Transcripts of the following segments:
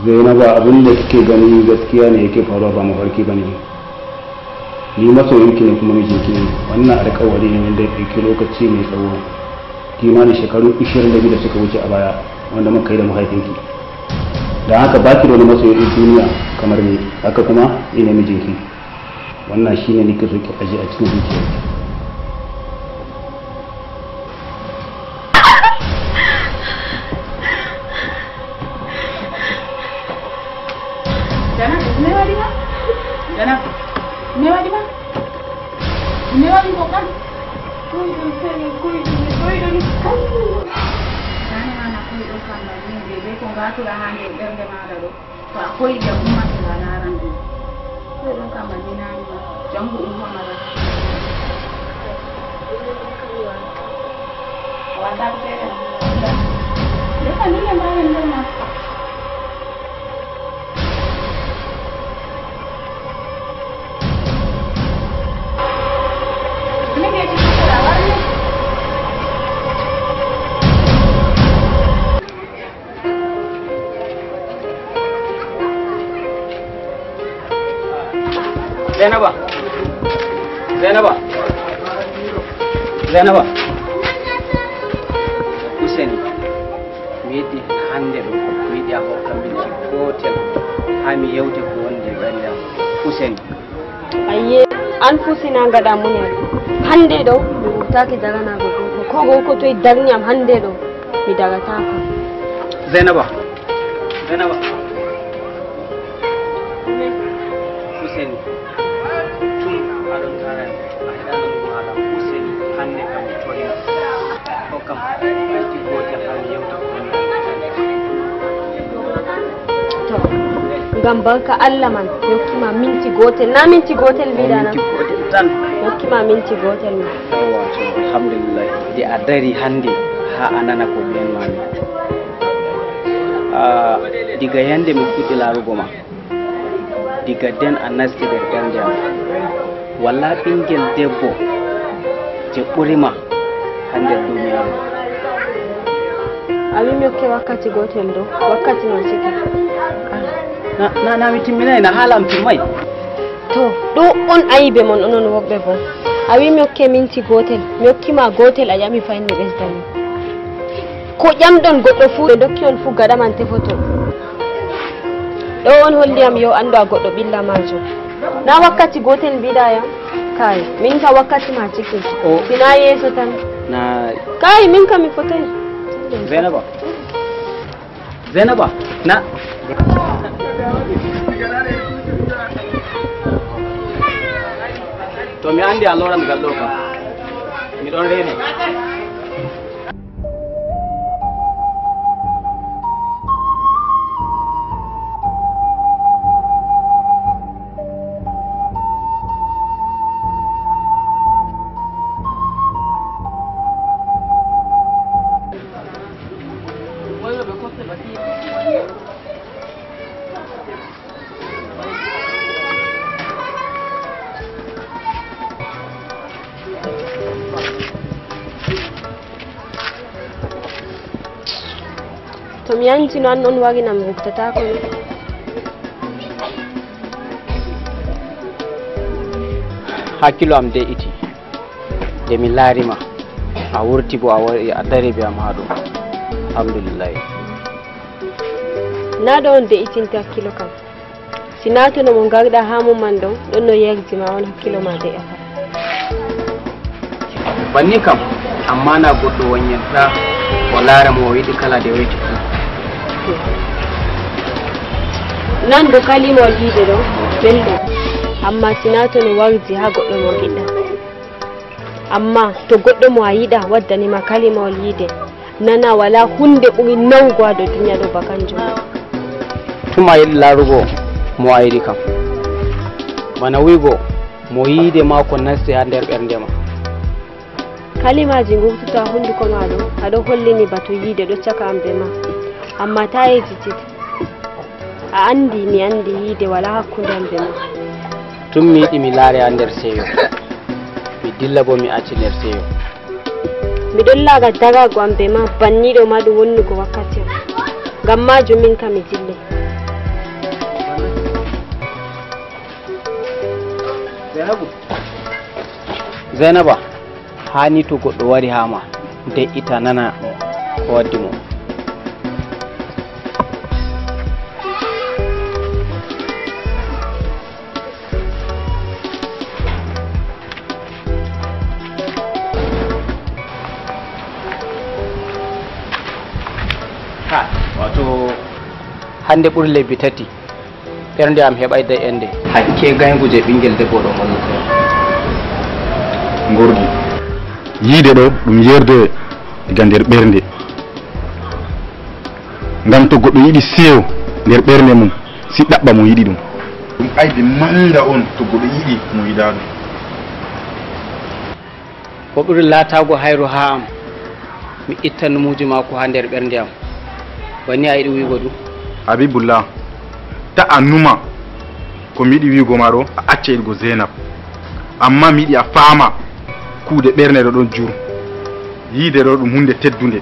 Zainaba abin da kike gani gaskiya ne yake faruwa ba mafarki bane. Ni masoyinki ne kuma mijinki ne. Wannan alƙawari ne wanda ya ɗauki lokaci mai tsawo. Kimanin shekaru 22 da suka wuce a baya wanda muka yi da mahaifinki. Da haka baki da wani masoyin duniya kamar ni, haka kuma ni ne mijinki. Wannan shine nake so ki aje a cikin zuciyarki. Zainaba Useni midi hande do midi a hokka min hotel hami yewte ko wonde banda Useni ayye an fusina ngada munen hande do taki daga na ko to darnyam hande do mi daga ta ko Zainaba Useni tum adon tara ahidana mala Useni hande kam tori hokam ti hotel hami yewte ko gam barka Allah man yokkima minti gotel na minti gotel bidana tan yokkima minti gotel mi yawa so alhamdulillah di adari hande ha anana ko ben mami diga yande mi fuddi larugo ma diga den a nasti der ganja walla bingel debbo je burima hande duniya abi mi yokke wakkati gotel do wakkati non ciki na mi timminai na halam timmai to do on aibe mon onon wobbe bo awi mi yokke minti gotel mi yokkima gotel a yami fayni besdani ko ƴamɗon goɗɗo fuu ɓe dokki on fuu gaɗa man tefoto ɗo on holliyam yo anndu a goɗɗo ɓilla majum na wakkati gotel mbiɗa yam kay min ka wakkati ma ciki sina yeeso tan na kay min ka mi fotoy Zainaba na to mi andi a loran gallo kam mi ɗon rene to mi yantino an on waginam ruftatako ni hakkilo am de iti de mi laarima a wurti bo a wari a dari be am ha ɗo alhamdulillah na ɗo on de itinta hakkilo kam sina to no mo garɗa ha mum man ɗon ɗon no yerjima on hakkilo ma de ata banni kam amma na goɗɗo wonyanta o laara mo o yiɗi kala de weyti fu nan do kalimol yiide ɗo belɗum amma sina to no wardi ha goɗɗo mo yiɗa amma to goɗɗo mo a yiɗa waddanima kalimol yiide nana wala hunde ɓuri nawgo ha do duniya ɗo ba kanjum tuma yiɗi laarugo mo a yiɗi kam bana wiigo mo yiide ma ko nasti ha nder ɓernde ma kalimaji gurtuta hunduko ma ɗo aɗo hollini bato yiide ɗo caka am be ma amma ta yejjitit a andi mi andi yiide wala hakkunde am be ma tun mi yiɗi mi laare ha nder seeyo mi dilla bo mi acci nder seeyo miɗon laaga dagago am be ma banniɗo ma ɗum wonnugo wakkati am ngam majum min kam mi dille Zainaba hani to goɗɗo wari hama de ita nana ko waddi mo. Wato hande ɓuri lebbi tati ɓernde am heɓayda ende hakke gaygu je ɓingel debbo ɗo hollata Gorgui yiide ɗo ɗum yerde daga nder ɓernde, ngam to goɗɗo yiɗi seyo nder ɓernde mum si ɗaɓɓa mo yiɗi ɗum ayde manga on to goɗɗo yiɗi mo yiɗa ɗum. ko ɓuri laatago hayru ha am mi itta numuji mako ha nder ɓernde am bani a yiɗi wigo ɗum. Habibullah ta a numa ko mi yiɗi wigo ma ɗo a acca yiɗgo Zainab, amma mi yiɗi a faama kuude ɓernde ɗo ɗon jur yiide ɗo ɗum hunde teddunde,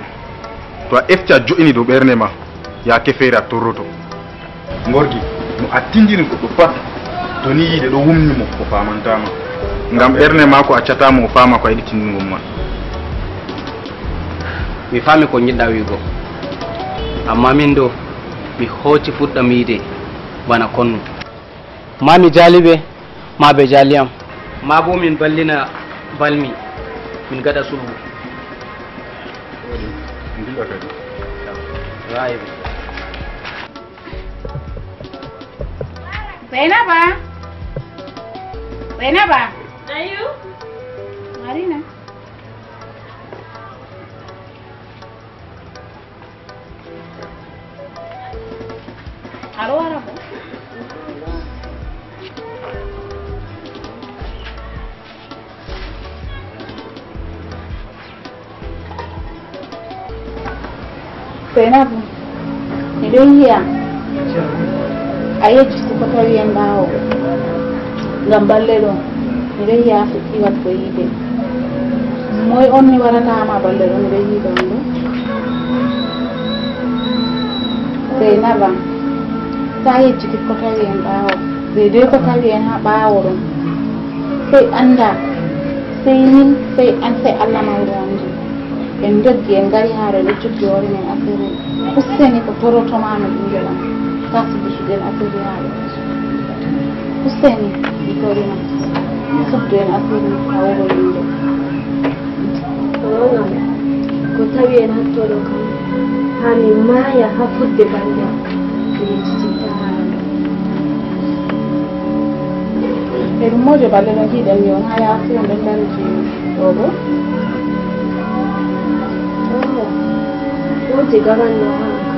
to a efti a jo'ini dow ɓernde ma yaake feere a torroto. Gorgui no a tindini goɗɗo pat to ni yiide ɗo wumnimo o famantama, ngam ɓernde ma ko accatamo o faama ko a yiɗi tindingol ma. mi faami ko jiɗɗa wigo, amma min do mi hoti fuɗɗam yiide bana konnu, ma mi jaaliɓe ma ɓe jaaliyam, ma bo min ballina balmi min gaɗa sulhu. Zainaba ayu Marina haro arabo Zainabu miɗon yiya a yejjiti ko tawi en ɓaawo ngam balle ɗo miɗon yiya fuɗɗi waɗgo yiide moy on ni waratama balle ɗo miɗon yiide on ɗo Zainaba sa yejjiti ko tawi en ɓaawo deidai ko tawi en ha ɓaawo ɗon sey anda sey min sey an sey Allah mawɗo andi en joggi en ngari haare ɗo joggi hoore men affaire ustani ko torotoma no ɓingel am kasidi suɗen affaire haare ustani mi torima subdu en affaire hawro yimɓe wonam ko tawi en hattoɗo kam ha min maaya ha fudde bande am mi yejjititta haala e ɗum mojo balle no jiiɗen ni on ha yaasi on ɗon dariji ɗo ɗo wodi garanno hanka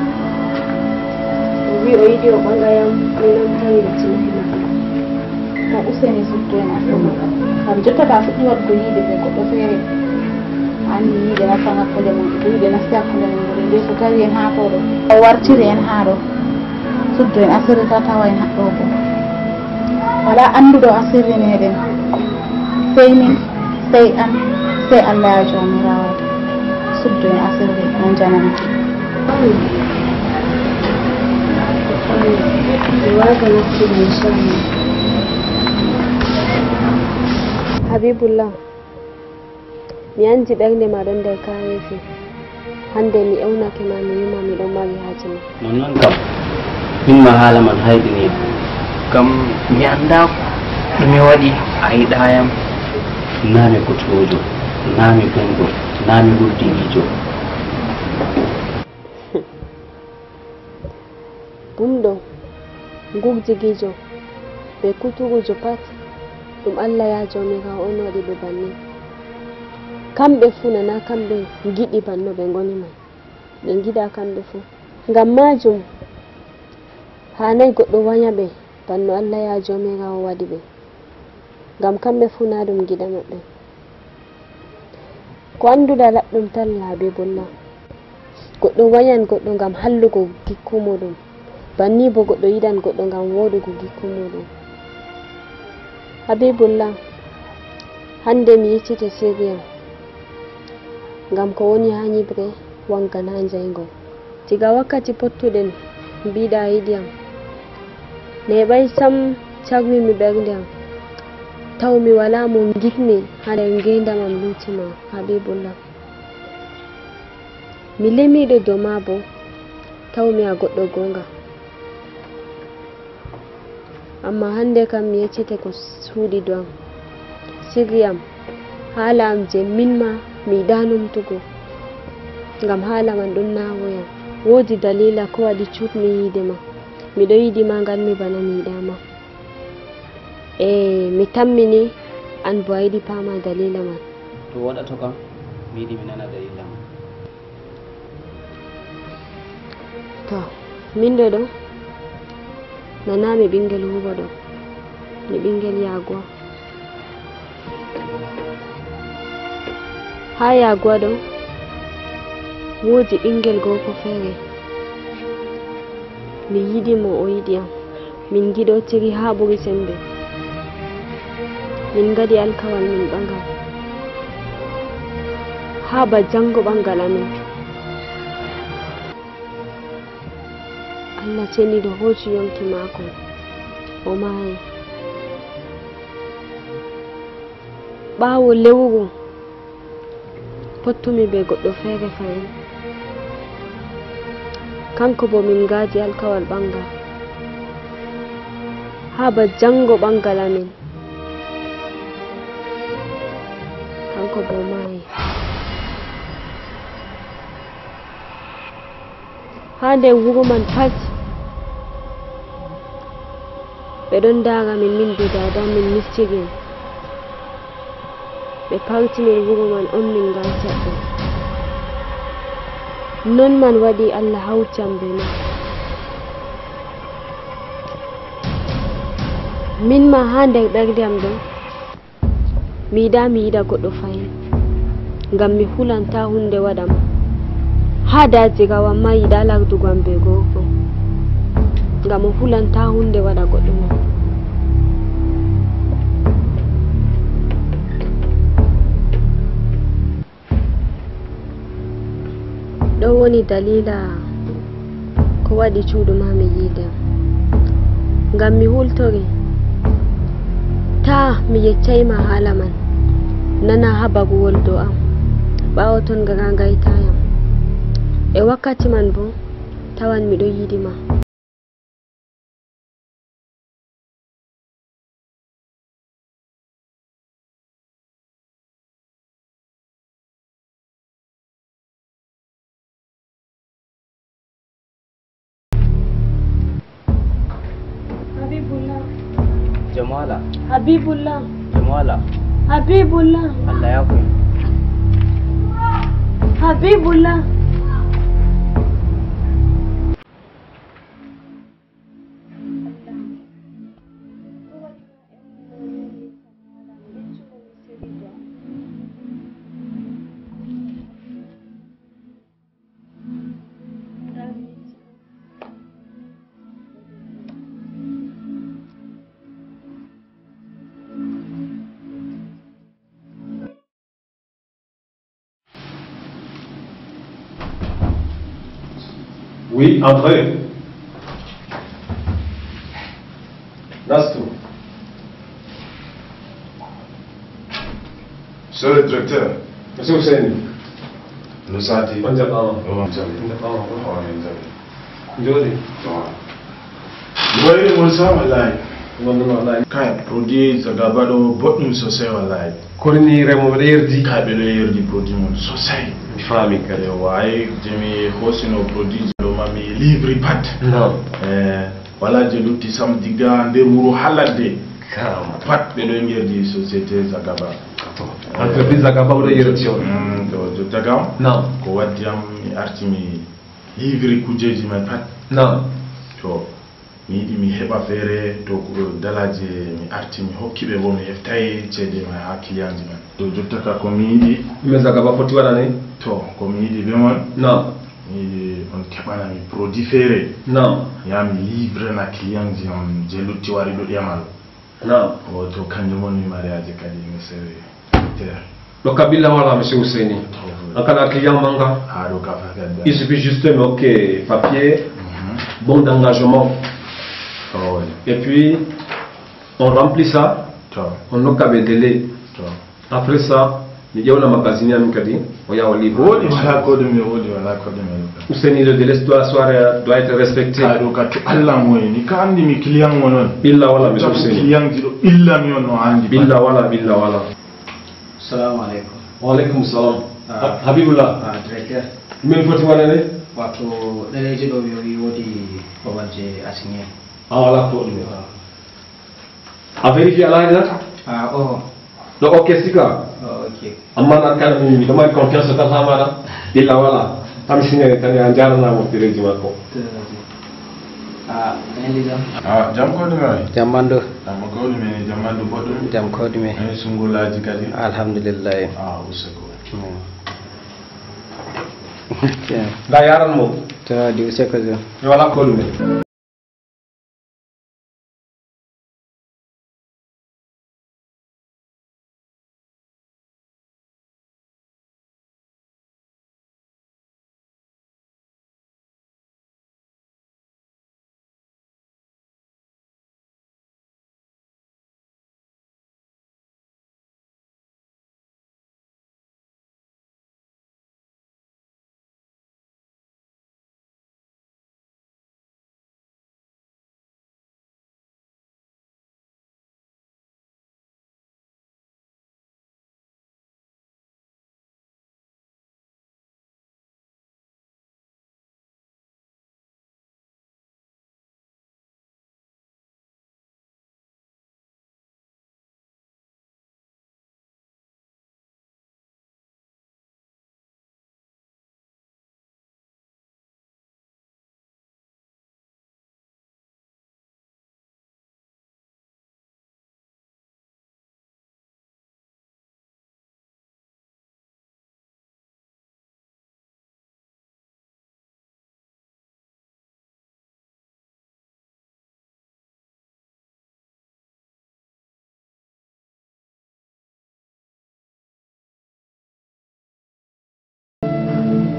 o wi o yiɗi o ɓagayam minon tawi yettinahima to useni subdu en affaire kam jottata fuɗɗi waɗgo yiide ɓe goɗɗo feere andi yiide nasta hakkude mum ɗo yiide nasti hakkude mum ɗo nde so tawi en ha to ɗo o wartiri en ha ɗo subdu en asirri ta tawa en haɗɗo bo wala anduɗo asirri meɗen sey min sey an sey Allah ya jomirawo subdu en asirri on jananki mi waga naftira inchallah. Habibullah mi anji ɓernde ma ɗon nder kawefi hande mi ewnake ma mi wima miɗon mari haaje ma nonnon kam minma haala man hayɗini kam mi anda ɗume waɗi a yiɗayam nami kutojo nami ɓengo nami ɓurdigijo bumɗo gugjigijo ɓe kutugujo pat ɗum Allah ya jomirawo on waɗi ɓe bannin kamɓe fuu nana kamɓe giɗi banno ɓe ngoni man ɓe giɗa kamɓe fuu ngam majum hanai goɗɗo wanya ɓe banno Allah ya jomirawo waɗi ɓe ngam kamɓe fuu na ɗum giɗa maɓɓe ko anduɗa laɗɗum tan Habibullah goɗɗo wanyan goɗɗo ngam hallugo gikku muɗum banni bo goɗɗo yiɗan goɗɗo ngam woɗugo gikku muɗum. Habibullah hande mi yeccite sirriyam ngam ko woni ha nyibre wangan ha njayngol diga wakkati pottuɗen mbiɗa yiɗiyam neɓay sam cagmimi ɓernde am taw mi wala mo gitni hade ngenda mam lutima Habibullah mi lemido do mabo taw mi a goddo gonga amma hande kam mi yeccete ko suudi do am sirriyam hala am je minma mi danumtugo ngam hala man don nawoyam wodi dalila ko wadi cutmi yidema mi do yidima ngal mi bana mi dama mi tammini an bo ayidi pama dalila man to waɗato kam mi yiɗi mi nana dalila man. to min ɗo nanami ɓingel huba ɗo mi ɓingel yaguwa ha yaguwa ɗo wodi ɓingel gorko feere mi yiɗi mo o yiɗi am min giɗotiri ha ɓuri sembe min gadi alkawal min ɓangal ha ba jango ɓangal amin Allah ceni do hoci yonki mako o maayi ɓawo lewru pottumi be goɗɗo feere fayin kanko bo min gaadi alkawal ɓangal ha ba jango ɓangal amin kanko bo maayi ha nder wuro man pat ɓe ɗon dara min be dada min mistirin ɓe partinir wuro man on min garta ɗo non man waɗi Allah hawtam be man min ma ha nder ɓerde am ɗo mi yiɗa goɗɗo fayin ngam mi hulanta hunde waɗam ha dajirawa ma yiɗa lardugo am be gorko ngam o hulanta hunde waɗa goɗɗo man ɗo woni dalila ko waɗi cuuɗu ma mi yiide ngam mi hultori ta mi yeccayma haala man nana habaruwol do am ɓawo ton gara gaytayam e wakkati man bo tawan miɗo yiɗima Jamala. Habibullah. Jamala. Habibullah. Allah ya koyi. Habibullah. Oui, entrez. Nastou. Monsieur le directeur. Monsieur Hussein. Nous sommes dit. On dirait pas. Jodi. Vous voyez mon sang, wallahi. Non. Quand produit Zagabado, bottom sosai wallahi. Korni remo yerdi. Quand le yerdi produit mon sosai. Mi fami kare. Ouais, j'ai hosino produit le mami livre pat. Non. Voilà, j'ai l'outil samedi gars, des mourous halade. Caramba. Pat de le yerdi société Zagaba. Entreprise Zagaba ou de yerdi. Je t'agam. Non. Ko wadiam mi artimi livre kujeji ma pat. Non. To mi yiɗi mi heɓa feere to dalaje mi arti mi hokkiɓe bo mi heftay ceede ma ha clientji man to jottaka komi yiɗi Mais Zagaba foti waɗani. to komi yiɗi be mon Non. mi yiɗi on keɓanami produit feere Non. ya mi livre na clientji on je lutti wari ɗo ƴamal Non. o to kanjum on mi mariage kadi mi sewe Le Kabila voilà, monsieur Hussein. En cas de client manga, ha ɗo ka fakadda il suffit juste de ok, papier, bon d'engagement. oh, Et puis, on remplit ça. on nokkaɓe délai après ça mi ƴewna magazine am kadi o yawa libre wodi wala ko ɗum wodi wala ko ɗum Ouseni le délai doit être respecté ɗo kadi Allah moy ni ka andi mi client mo non billa wala monsieur Ouseni client jiɗo illa mi on no andi billa wala Assalamu alaikum. wa alaikum salam Habibullah Directeur. min foti waɗane Wato ɗereji ɗo wi wodi babal je assigné. wala ko ɗum a vérifié ala hen ɗo ok sika Ok. amma nan kala mi ɗo mari confiance tan ha maɗa billa wala tam signani tan ya jaranamo ɗereji makko jam ko ɗume Jammandu. amma ko ɗume jammandu boɗɗum Jam ko ɗume. sungulaji kadi Alhamdulillah. usako nda yaranmo To di useko jo. mi wala ko ɗume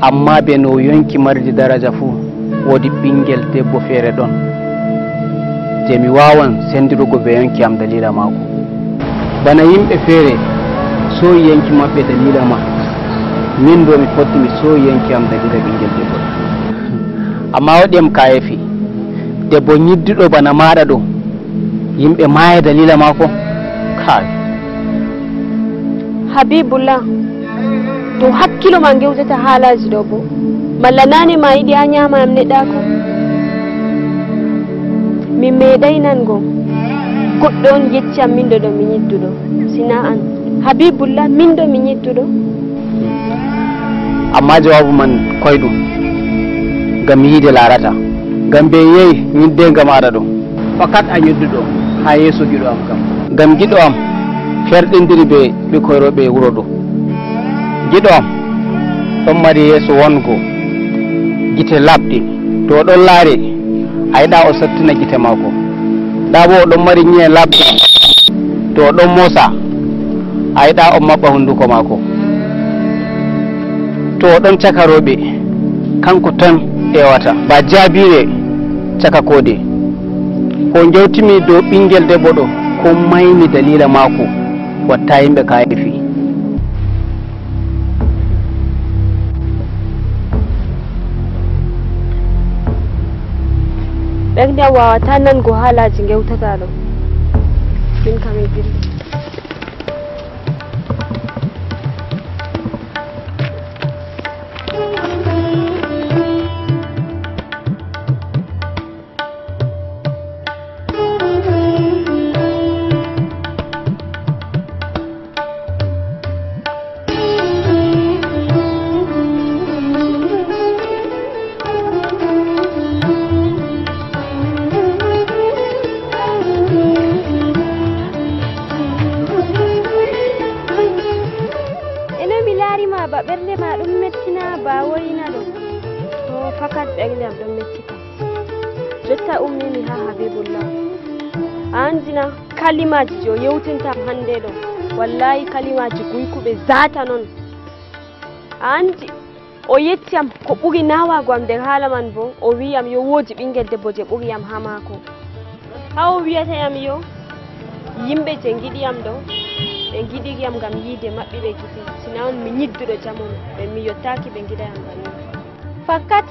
Amma be no yonki mardi daraja fu wodi ɓingel debbo feere ɗon je mi wawan sendirugo be yonki am dalila mako bana yimɓe feere so yonki maɓɓe dalila ma min do mi fotti mi so yonki am dalila ɓingel debbo amma waɗi am kayefi debbo ñidduɗo bana maɗa ɗo yimɓe maya dalila mako kai Habibullah to hakkilo ma gewtata haalaji ɗo bo malla nane ma yiɗi ha ñama am neɗɗako mi meeɗay nango goɗɗo on yeccam min ɗo mi ñidduɗo sina an Habibullah min ɗo mi ñidduɗo amma jawabu man koyɗum ngam yiide larata ngam be yeyi ñidde ngam aɗa ɗo fakat a ñidduɗo ha yeeso giɗo am kam ngam giɗo am ferɗindiri be ɓikkoy rewɓe wuro ɗo giɗo am ɗon mari yeeso wongo gite labɗe to oɗon laari a yiɗa o sattina gite mako nda bo oɗon mari ñi'e labɗe to oɗon moosa a yiɗa o maɓɓa hunduko mako to oɗon caka rewɓe kanko tan ewata ba jaabire caka koode ko jewtimi dow ɓingel debbo ɗo ko mayni dalila mako watta yimɓe kayefi ɓerde am wawata nango haalaji gewtata ɗo min kam e dilli ba ɓerde ma ɗum mettina ba woyina ɗo to fakat ɓerde am ɗum mettita jotta ummimi ha Habibullah a andina kalimaji jo yewtinta hande ɗo wallahi kalimaji guykuɓe zata noon a andi o yetti am ko ɓuri nawago am nder haala man bo o wi am yo woodi ɓingel debbo je ɓuri am ha maako ha o wiyata yam yo yimɓe je giɗiyam ɗo ɓe giɗiyam ngam yiide maɓɓe ɓe gite sina on mi ñidduɗo jamanu ɓe mi yottaki ɓe giɗayam banni fakat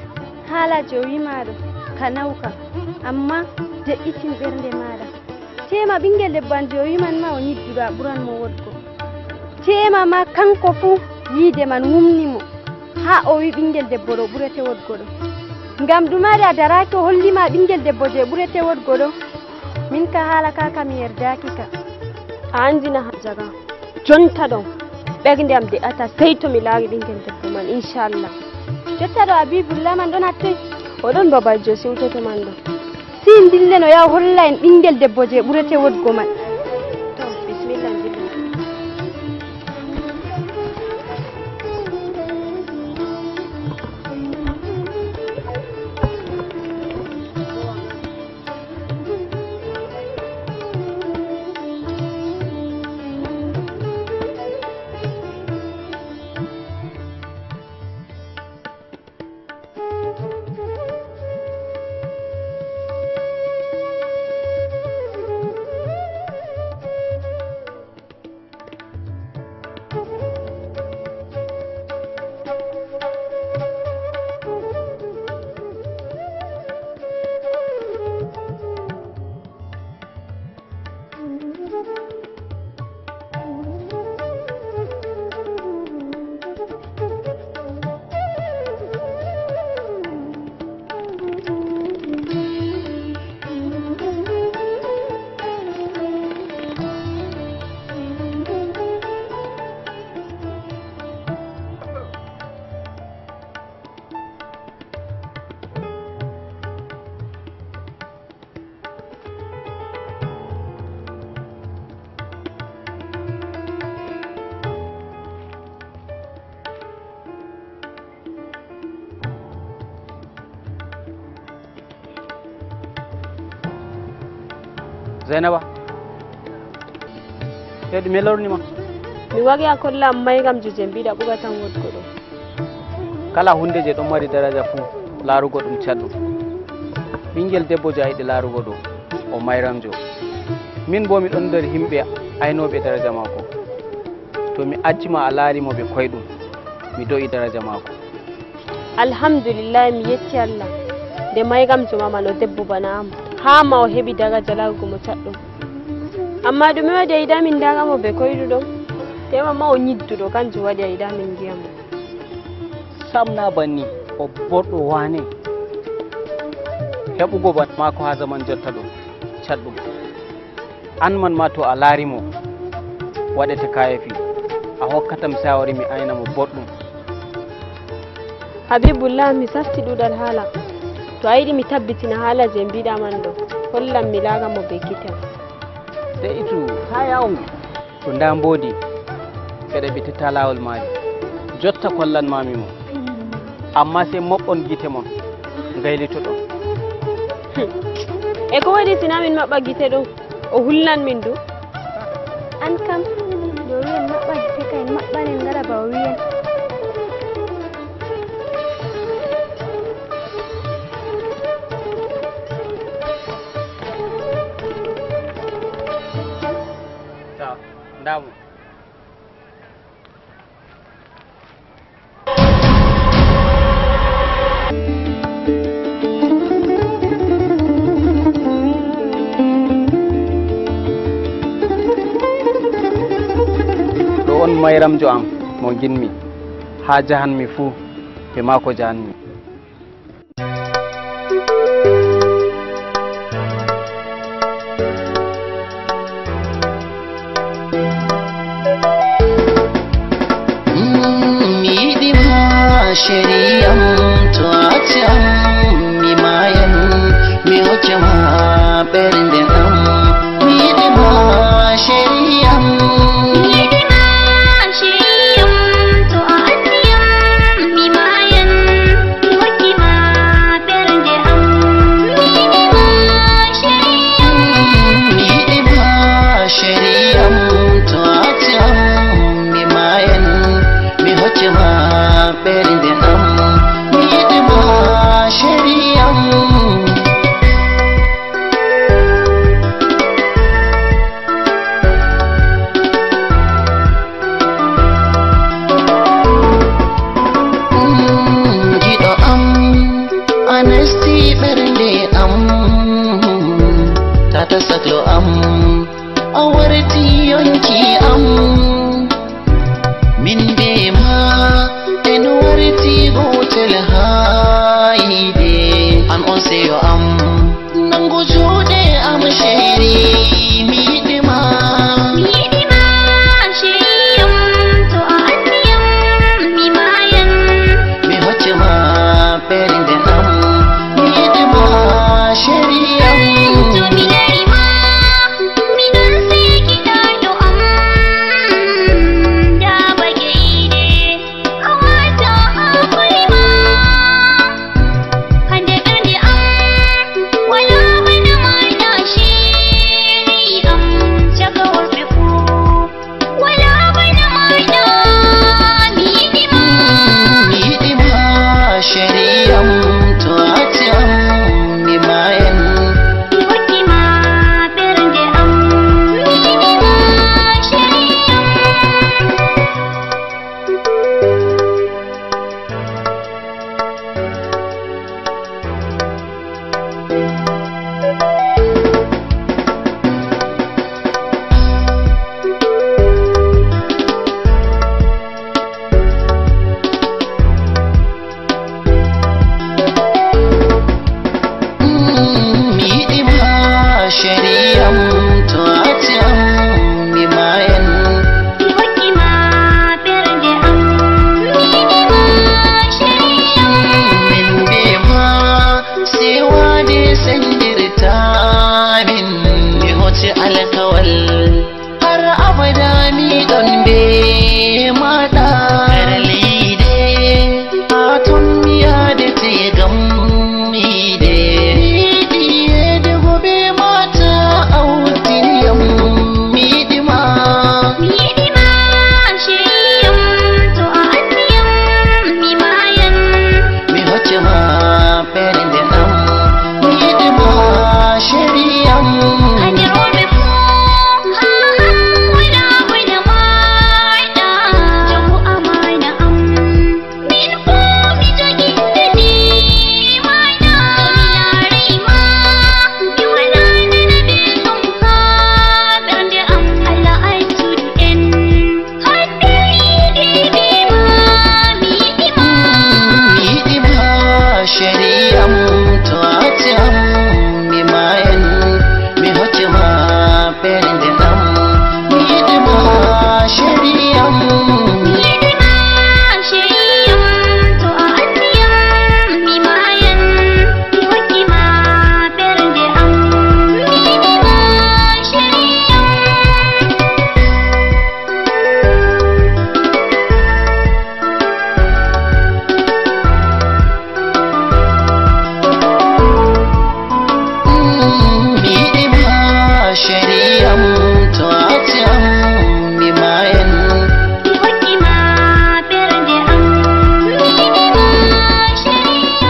haala je o wimaɗo ka nawka amma de'itin ɓernde maɗa tema ɓingel debbo an je o wimanma o ñidduɗo a ɓuranmo wodgo tema ma kanko fuu yiide man wumnimo ha o wi ɓingel debbo ɗo ɓurete wodgo ɗo ngam ɗumade a daraki o hollima ɓingel debbo je ɓurete wodgo ɗo min ka haala ka mi yerdaki ka a andina ha jaga jonta ɗon ɓerde am de'ata sey to mi laari ɓingel debbo man inchallah jotta ɗo Habibullah man ɗon hattoy oɗon babal jo siwtoto man ɗo si dillen o yaha holla en ɓingel debbo je ɓurete wodgo man to bisimillah dillen Zainaba heɗi melornima mi wari a kolla maygam je mbiɗa ɓuga tan wodgo ɗo kala hunde je ɗon mari daraja fuu laarugo ɗum caɗɗum ɓingel debbo je a yiɗi laarugo ɗo o mayramjo min bo miɗon nder himɓe aynoɓe daraja mako to mi accima a laarimo ɓe koyɗum mi do'i daraja mako alhamdulillah mi yetti Allah nde maygamjo mama no debbo bana am ha ma o heɓi daraja laarugo mo caɗɗum amma ɗume waɗi a yiɗa min daramo ɓe koyɗuɗo tema ma o ñidduɗo kanjum waɗi a yiɗa min ndiyamo samna banni o boɗɗo wane heɓugo ban mako ha zaman jotta ɗo caɗɗum an man ma to a laarimo waɗete kayefi a hokkatam sawari mi aynamo boɗɗum Habibullah mi safti ɗuɗal haala to a yiɗi mi tabbitina haala je mbiɗa man ɗo hollam mi laaramo ɓe gitem de itu ha yawu to nda mbodi ɓeɗe ɓitita lawol maji jotta kollanmami mo amma se moɓɓon gite mon gaylitoɗon e ko waɗi sina min maɓɓa gite ɗon o hulnan min du an kam do wiyen maɓɓa gite ka en maɓɓanen ngara ba o wiyen ndamu ɗo on mayramjo am mo ginmi ha jahanmi fuu be mako jahanmi Sheriyam to atyam mi mayan mi hokema bernde am mi dima sheriyam to atyam mi mayan mi hokema bernde am mi dima sheriyam to atyam mi mayan mi hokema bernde am mi dima sheriyam nasti bernde am tata saklo am awarti yonki am min be ma en warti gotel haide an on seyo am nango jude am sheri midima shiriyam to aniyam mi mayan mi hoche ma perinde am midima sheriyam to mi darima mi don se kidado am da bageide awata akulima hande berde am wala bana mana shiri am chaka warfiku wala bana mana midima sheriyam to atyam mi mayen hokima berde am midima shiriyam midima sheriyam to atyam mi mayen hokima berde am midima shiriyam min be ma sewade sandirta min mi hoce alkawal har abada mi don be mata karlide aton miya da te gammide diye da gobe mata autiniyam midima midima shiriyam to aniyam mi mayan mi hoce ma perinde am midima sheriyam hande robe fu ha wala wala maida jabu amana am min fu mi jogi dani maida mi lare ma mi wala nana be tumka berde am alla ay tudden hande di be ma midima midima sheriyam to atyam mi mayen mi hoce ma perinde am midima sheriyam midima shiriyam to aniyam mi mayan mi hokima berde am midima shiriyam midima sheriyam to atyam mi mayen mi hokima berde am midima shiriyam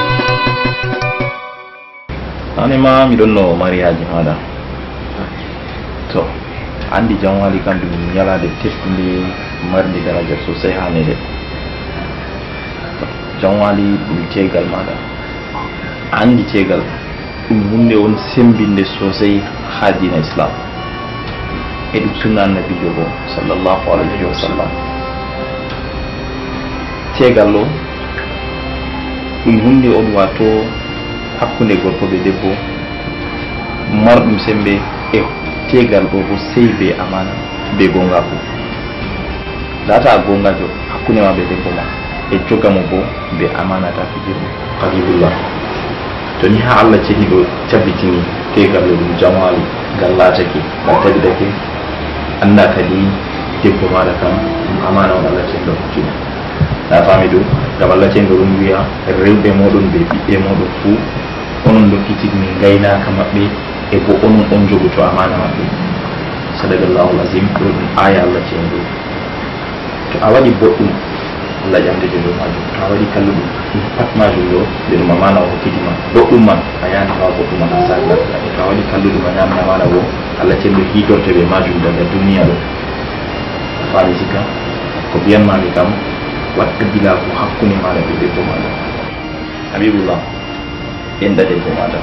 anima miɗon no mariyaji maɗa to andi janwali kam ɗum ñalade teftude marde daraja sosai hanede janwali ɗum tegal maɗa andi tegal ɗum hunde on sembinde sosai ha dina islam e ɗum sunna annabijo bo sallllahu alayhi wa sallam tegal ɗo ɗum hunde on wato hakkunde gorko be debbo marɗum sembe e tegal ɗo bo sey be amana be gongaku lata gongajo hakkunde ma be debbo ma e jogamo bo be amana ta fijirde habibullah to ni ha Allah cedi ɗo tabbitini tegal ɗo ɗum jamali ngal latake ngal tabitake anda kadi debbo maɗa kam ɗum amana on Allah cedi ɗo hokkimo na fami ɗum ngam Allah cedi ɗum wiya rewɓe moɗon be ɓiɓɓe moɗon fuu onon dokkitini gaynaka maɓɓe e bo onon on jogoto amana maɓɓe sadakallahu lazim ɗo ɗum aya Allah cedi ɗo to a waɗi boɗɗum Allah jamdeje ɗo majum to a waɗi kalluɗum ɗum pat majum ɗo ɓe ɗum amana o hokkitima boɗɗum man a yani hawa boɗɗum man a saga to a waɗi kalluɗum a ñamni amana bo Allah cedi ɗo hitorte ɓe majum daga duniya ɗo faali sika ko biyanmami kam watta gila ko hakkunde maɗa ɓe debbo maɗa habibullah enda debbo maɗa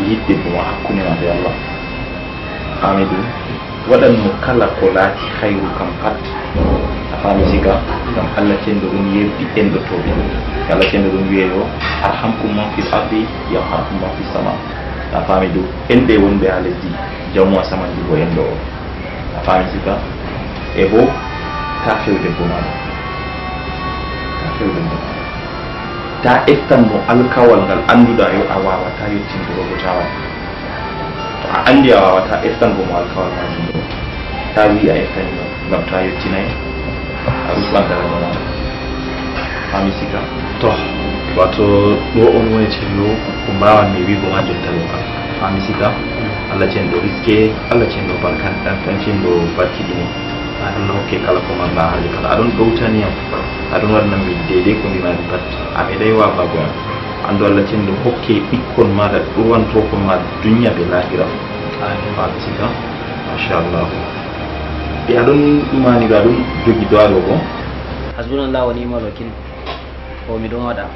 yidde bo hakkunde ma be Allah amidou waɗanmo kala ko laati hayru kam pat a faami siga ngam Allah cenɗo ɗum yewti enɗotoɓe Allah cenɗo ɗum wiyeyo arhamkum man fil ardi yarhamkum man fis sama a faami dow enɗe wonɓe ha lesdi jawmo a samanji bo enɗo o a faami siga e bo ta fewde bo maɗa ta fewde bo ta eftanmo alkawal ngal annduɗa yo a wawata yettindiro bo tawa to a andi a wawata eftango mo alkawal majum ɗo ta wi a eftanimo ngam ta yettinayi a ruslan daraja maɗa fami siga to wato ɗo on woni cenno ko mbawanmi wigo ha jottano kam fami siga Allah cenɗo riske Allah cenɗo barkan ɗan tan cenɗo barki ɗum aɗon hokke kala ko marɗa haaji kala aɗon ɗowtaniyam aɗon waɗanami deydey ko mbimami pat a meeɗay wabago am andu Allah cenɗo hokke ɓikkon maɗa ɗowantokon ma duniya ɓe lahira fami siga machallah ɓe aɗon ɗumani ɗo aɗon jogi do aɗo ko hasbunallah wa ni'mal wakil o miɗon waɗa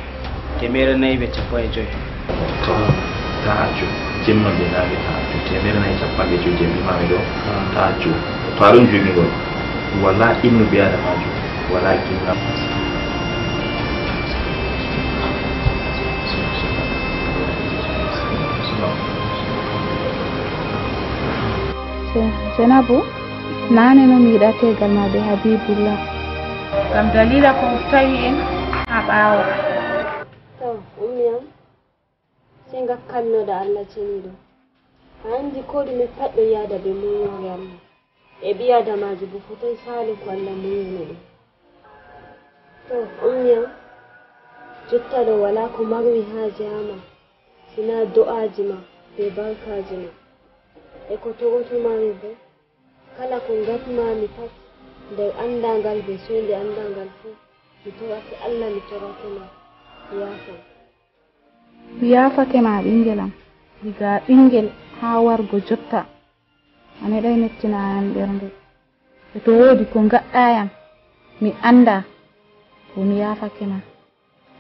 450 to ta accu jemma ɓe naɓe ta accu 450 je mbimami ɗo ta accu to aɗon jogigol wala innu ɓe adamajo wala ginna Zainabu nane no mi yiɗa tegal ma be Habibullah ngam dalila ko tawi en ha ɓawo. To ummiyam sai ngakkannoɗa Allah ceniɗo a andi ko ɗume pat ɗo yada ɓe muñore Allah e ɓi adamajo bo fotai sali ko Allah muñane ɗum. To ummiyam jotta ɗo wala ko marmi haaji hama sina do'aji ma be barkaji ma e ko togotomami bo kala ko gatmami pat nder andangal be soyde andangal fuu mi torake Allah mi toratema yafam mi yafatema ɓingelam diga ɓingel ha wargo jotta a meɗay mettinayam ɓernde e to woodi ko gaɗɗayam mi anda ko mi yafakema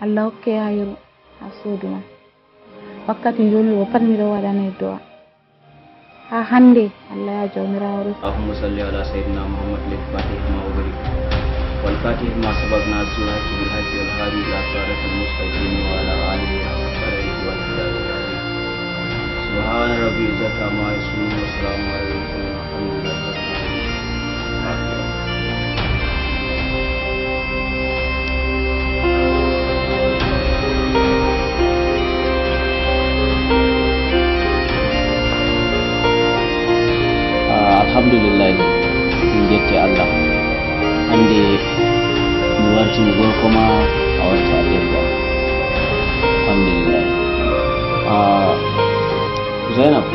Allah hokke hayru ha suudu ma wakkati jollugo pat miɗo waɗane do'a ha hande Allah ya jawmirawo Allahumma salli ala sayyidina Muhammad al-Fatih ma ubari wal fatih ma sabaqna surati bil hajj wal hadi ila siratal mustaqim wa ala alihi wa sahbihi wa sallam subhana rabbil izzati amma yasifun wa salamun ala al-mursalin walhamdulillahi rabbil alamin. Alhamdulillah min jetti Allah hande mi warti mi gorko ma a warti a debbo alhamdulillah Zainab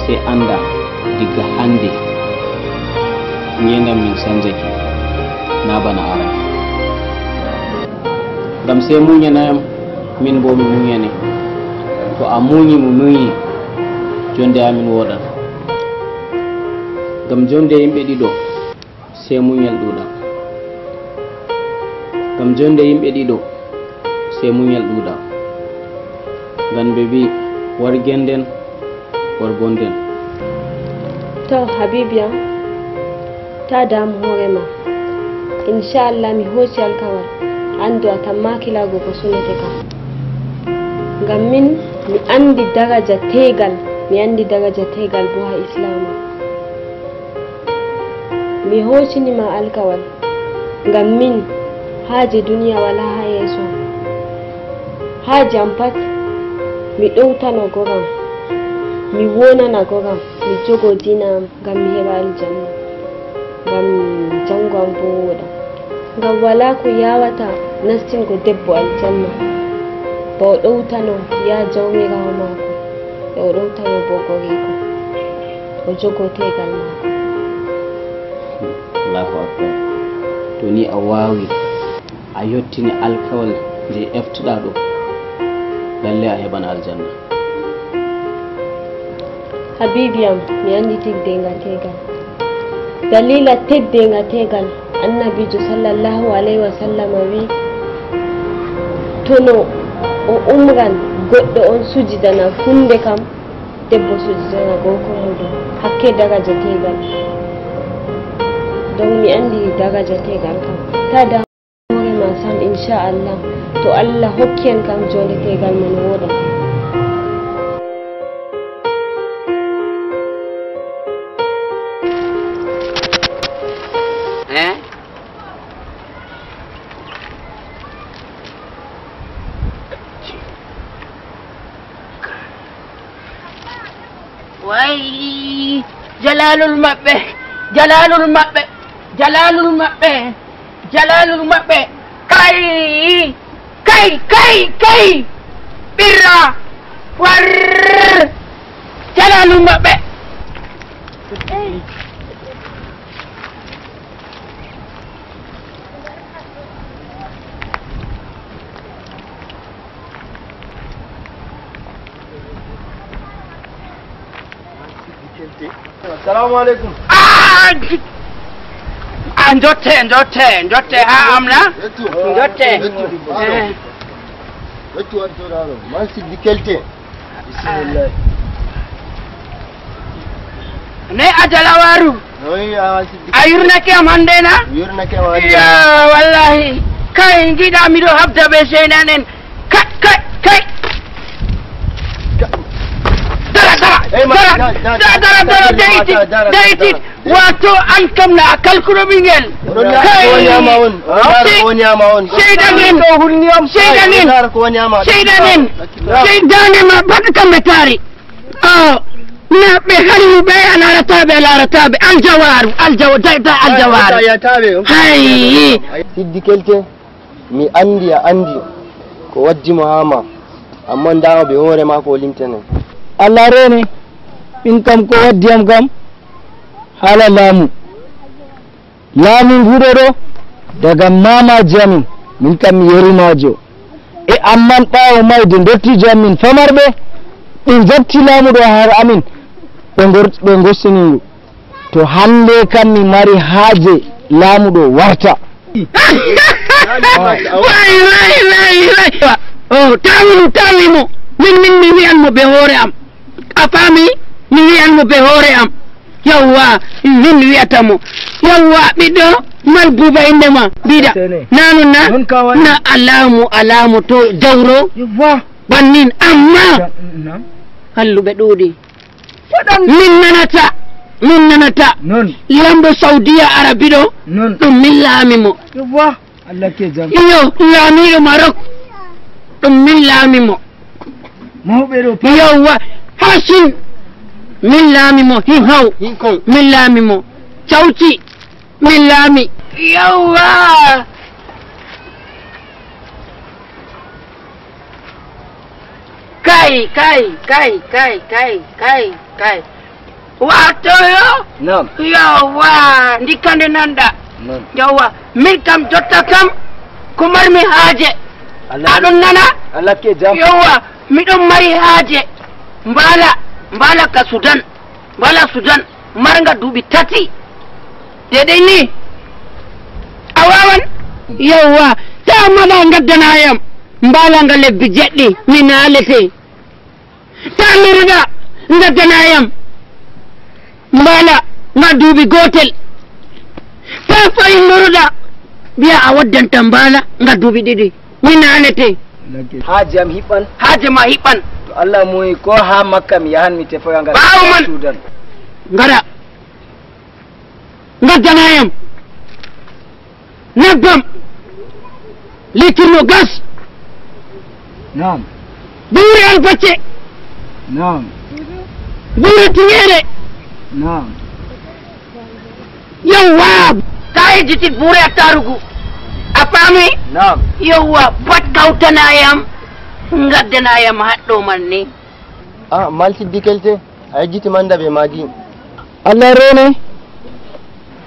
sai anda diga hande ngendam min sanjaki na bana aran gam sai muñanayam min bo mi muñane to a muñi mo muñi jonde amin woɗan gam jonde yimɓe ɗiɗo sai muñal ɗuɗam gam jonde yimɓe ɗiɗo sai muñal ɗuɗam gam ɓe wi war genden war bonden. To Habibiyam ta damu hoorema inchallah mi hoosi alkawal andu a tamma kilago ko sunete kam gam min mi andi daraja tegal bo ha islama mi hoosinima alkawal ngam min haaje duniya wala ha yeeso haaje am pat mi ɗowtano goram mi wonana goram mi jogo dina am ngam mi heɓa aljanna ngam jango am bo woɗa ngam wala ko yawata nastingo debbo aljanna ba o ɗowtano ya jawmirawo maako e o ɗowtano bo goriko o jogo tegal maako. Allahu akbar to ni a wawi a yottini alkawal je eftuɗa ɗo lalle a heɓan aljanna. Habibiyam mi andi teddenga tegal dalila teddenga tegal annabijo sallallahu alaihi wa sallam wi tono o umran goɗɗo on sujidana hunde kam debbo sujidana gorko muɗum hakke daraja tegal donc mi andi daraja tegal kam ta da hore ma sam inchallah to Allah hokki en kam jonde tegal men woda Wai jalalul mabbe kai birra war jalalul mabbe Assalamu alaikum. Njotte ha amna njotte Wetu wartoraro man siddi kelte bismillah ne ajalawaru ayurna ke amandena ya wallahi kai ngida mi do habda be senanen kai dara wato an kamna akal kuno bingel shaydanin ma baka kamna tari na be halu be alaratabe aljawaru hay siddi kelte mi andi ko waddi muhamma amma ndawo be hore ma ko limtene Allah rene in kam ko waddiyam kam hala laamu guroro daga mama jamin min kam yerimajo e amman ɓawo mayde dottijo amin famarɓe ɗin jabti laamuɗo har amin ɓe gossinigu to hande kam mi mari haaje laamuɗo warta tawimo min mi wiyanmo ɓe hoore am a faami mi wiyanmo ɓe hoore am yawwa min wiyatamo yawwa ɓiɗɗo mal buuba indema mbiɗa nanu na alamu to jawro bannin amma halluɓe ɗuuɗi min nanata lamɗo saudiya arabi ɗo ɗum min laamimo iyo laamiɗo marok ɗum min laamimo yawwa hasin min laamimo hinhaw min laamimo cawci min laami yawwa kai watoyo yawwa ndikande nanda yawwa min kam jotta kam ko marmi haaje aɗon nana yawwa miɗon mari haaje mbala ka sudan marga duuɓi tati deɗey ni a wawan yawwa ta mala gaddanayam mbalaga lebbi jeɗɗi mi naalete ta mirga gaddanayam mbala nga duuɓi gotel ta fayinnoruɗa biya a waddanta mbala nga duuɓi ɗiɗi mi naalete haaje am hiɓɓan haaje ma hiɓɓan to Allah muyi ko ha makka mi yahan mi tefoya ngal ɓawo man ngara gaddanayam nebbam litirno gas buuri albacce buuri tiñere yawwa ka hejjiti buuri attarugu a faami yawwa pat kawtanayam gaddanayam haɗɗo man ni mal siddi kelte a yejjiti manda ɓe magi Allah rene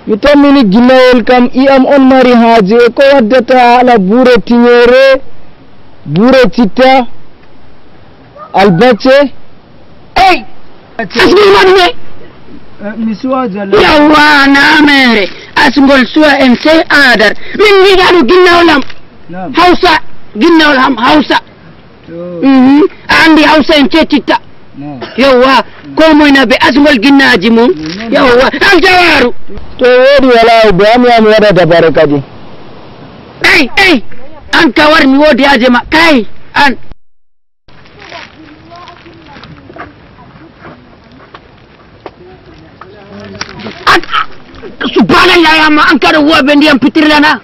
mi tammini ginnawol kam i'am on mari haaje ko waddata haala buure tiñere buure citta albacce ey asmimaɗume mi suwa yawwa namere asgol suwa en sey adar min wiɗaɗo ginnawolam hawsa ginnawol ham hawsa andi hausa en cetitta yawwa ko moy na be asgol ginnaji mum yawwa an jawaru to wodi wala be am wada dabare kadi ay an kawar mi wodi aje ma kai an subhanallah ya ma an kada wo be ndiyam pitirlana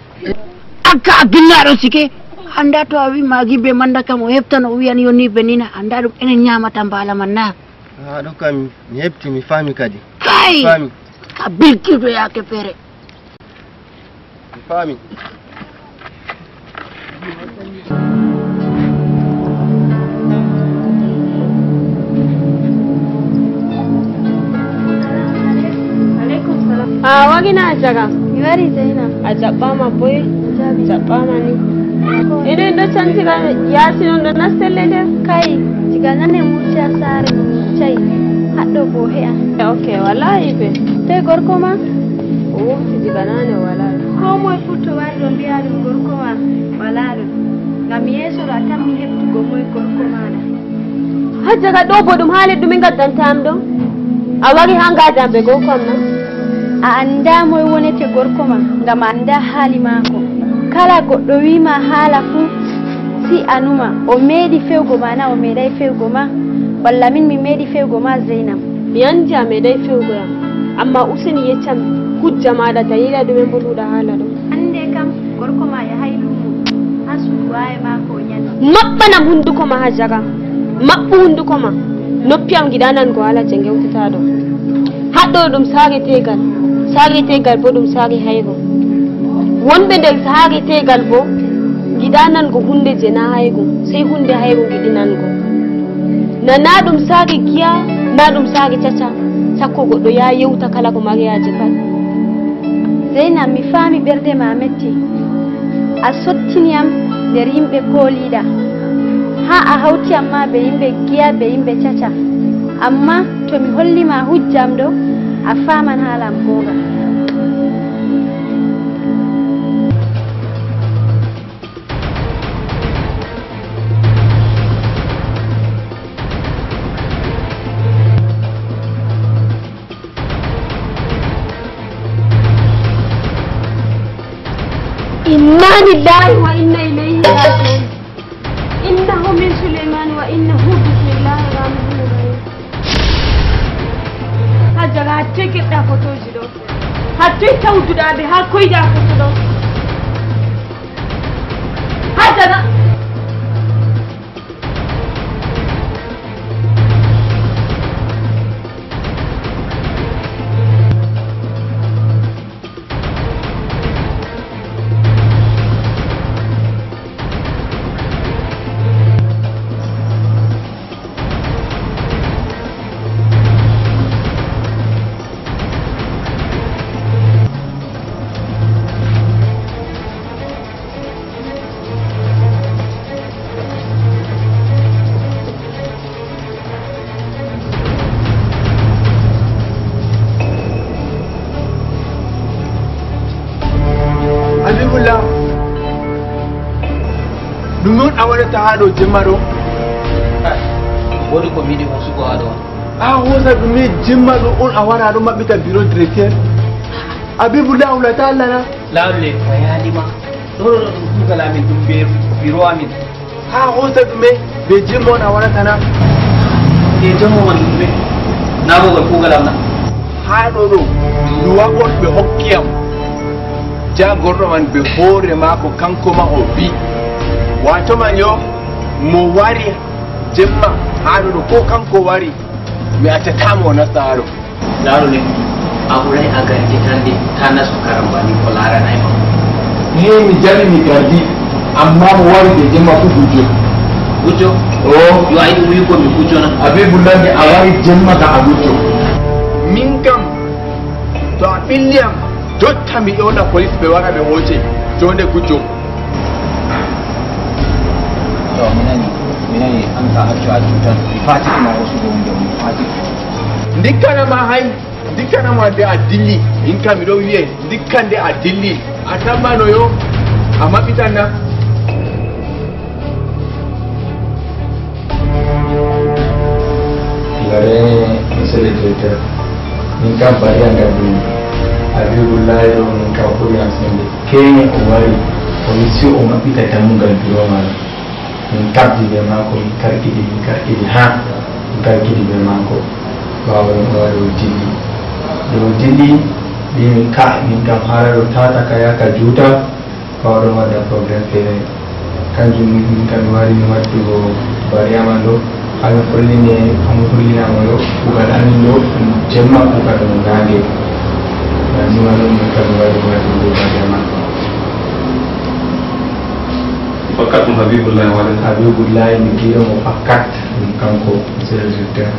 akka ginnaɗo sike anda to a wi magi be manda kam o heftano o wiyani yonni be nina anda ɗum enen ñamata mbala man na ɗo kam mi hefti mi faami kadi kay ka bilkiɗo yake feere mi faami wagina jaga mi wari Zainab a jaɓɓama boye jaɓɓama ni enen ɗo cantira yasinon ɗo nastelle nder kai diga nane murci a sare no murcai haɗɗo bo he'a ok wallahi be te gorko ma o wurti diga nane wallahi ko moye fu to wari ɗo mbiya ɗum gorko ma wala ɗum ngam yeeso ɗo a tan mi heftugo moye gorko maɗa ha jaga ɗo bo ɗum haali ɗumi gaddantam ɗo a wari ha gadamɓe go kam na a anda moye wonete gorko ma ngam a anda haali maako kala goɗɗo wima haala fu si anuma o meeɗi fewgo ma na o meeɗay fewgo ma walla min mi meeɗi fewgo ma Zainab mi andi a meeɗay fewgo yam amma useni yeccam hujja maɗa dalila ɗume mboɗuɗa haala ɗo ande kam gorko ma yahay lumo ha suudu waye maako o ñande maɓɓanam hunduko ma ha jaga maɓɓu hunduko ma noppiyam giɗa nango haala je gewtata ɗo haɗɗo ɗum saare tegal bo ɗum saare haygo wonɓe nder saare tegal bo giɗa nango hunde je na haygo sey hunde haygo giɗi nango nana ɗum saare giya na ɗum saare caca sakko goɗɗo ya yewta kala ko mariyaji pat Zainab mi faami ɓerde ma metti a sottiniyam nder yimɓe kooliɗa ha a hawtiyam ma be yimɓe giya be yimɓe caca amma to mi hollima hujjam ɗo a faman haalam gonga inna lillahi wa inna ilayhi raji'un innahu min Sulaiman wa innahu bismillahir rahmanir rahim hajara hatte keɗɗa photoji ɗo hattoy tawduɗa ɓe ha koyɗa photo ɗo hajara Alhamdulillah ɗum noon a waɗata ha ɗo jemma ɗo wodi ko miɗi hosugo ha ɗo a hosa ɗume jemma ɗo on a wara ɗo maɓɓita bureau directeur Abibullah hulata Allah na lawle ko yaalima ɗo ɗum kugal amin ɗum be bureau amin ha hosa ɗume be jemma on a waɗata na e jemma man ɗume na bogal kugal am na ha ɗo ɗo luwa on ɓe hokkiyam jagorɗo man be hoore maako kanko ma o wi wato man yo mo wari jemma haɗo ɗo ko kanko wari mi accatamo o nasta haɗo laaro ne a ɓuray a gardi tande ta nastu karambani ko laranay ma ni mi jali mi gardi amma mo wari de jemma fu gujjo gujjo o yo ayi ɗum wi ko mi gujjona Abibullahi a wari jemma ka a gujjo min kam to a ɓilliyam jotta mi ƴewna police ɓe wara ɓe hoce jonde gujjo to minani an ka accu a cutan mi fatituma hosugo hunde mi fatiti dikkanama hay dikkanama de a dilli in kam miɗo wiye dikkande a dilli a tammano yo a maɓɓitanna min kam bariya ngadi Habibullahi ɗo min kam ɓuri am sembe keñe o wari o wisi o maɓɓita dammugal biro maɗa min kabdi ɓe mako min karkiɗi ha min karkiɗi ɓe mako ɓawo o wari o dilli nde o dilli min kam haara ɗo tata ka yaka juuta ɓawa ɗon wadda probléme feere kanjum min kam mi wari mi waddugo bariyaman ɗo hami hollinama ɗo kugal amin ɗo jemma kugal ɗo nangue nima ɗum min kam mi wari mi waddugo bariyaman fakkat ɗum Habibullahi waɗan Habibullahi mi giɗomo fakkat ɗum kanko monsieur le directeur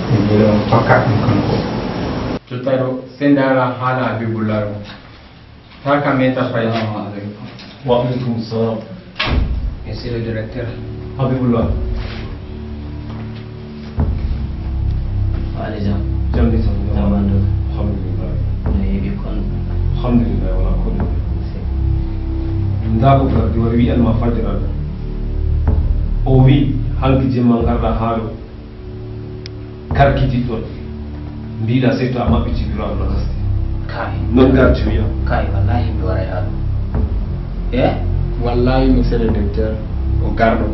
mi giɗomo fakkat ɗum kanko jotta ɗo sendara haala Habibullahi o ta ka meta fayni wa alaikum salam monsieur le directeur Habibullah wale jam jamdi tan jamando alhamdulillah no yeɓi kon alhamdulillah wala koɗo ndago gardi wari wi'anma fajiraɗo o wi hanki jemma garɗa haalo karkitiɗɗon mbiɗa sey to a maɓɓiti biro am no nasti kai non garti wiya kai wallahi mi waray haalo wallahi monsieur le directeur o garɗo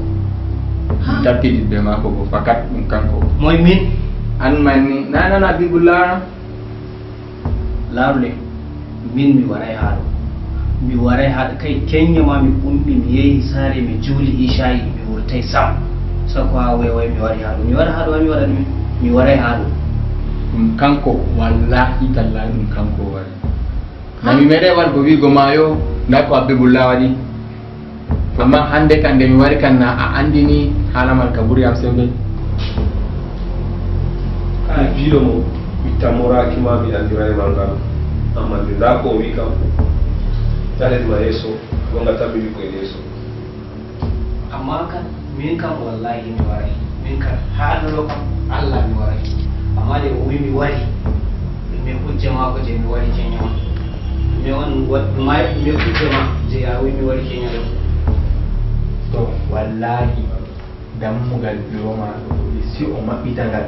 tarkiɗi ɓe mako ko fakat ɗum kanko moy min an manni nanana Habibullah laawle min mi waray haalo mi waray haɗa kay keññoma mi ɓumɓi mi yeehi saare mi juuli ishayi mi wurtay sam soko ha way mi wari haɗo mi waɗa haɗo wa mi waɗa ɗumen mi waray haɗo ɗum kanko wallahi tallahi ɗum kanko wari nami meɗe wargo wigo mayo nda ko Habibullah waɗi amma hande kan nde mi wari kan na a andini haalamal ka ɓuuri am sembe mi fiiɗo mo mi tammorakima mi andirayma ngal amma nde nda ko o wi kam taletma yeeso gonga tan mi wi koye yeeso amma kan min kam wallahi mi waray min kan haɗoɗo kam Allah mi waray amma de o wi mi wari mi hujja mako je mi wari keñoma mi on mi hujjama je a wi mi wari keñoɗo to wallahi dammugal biro maɗo si o maɓɓitangal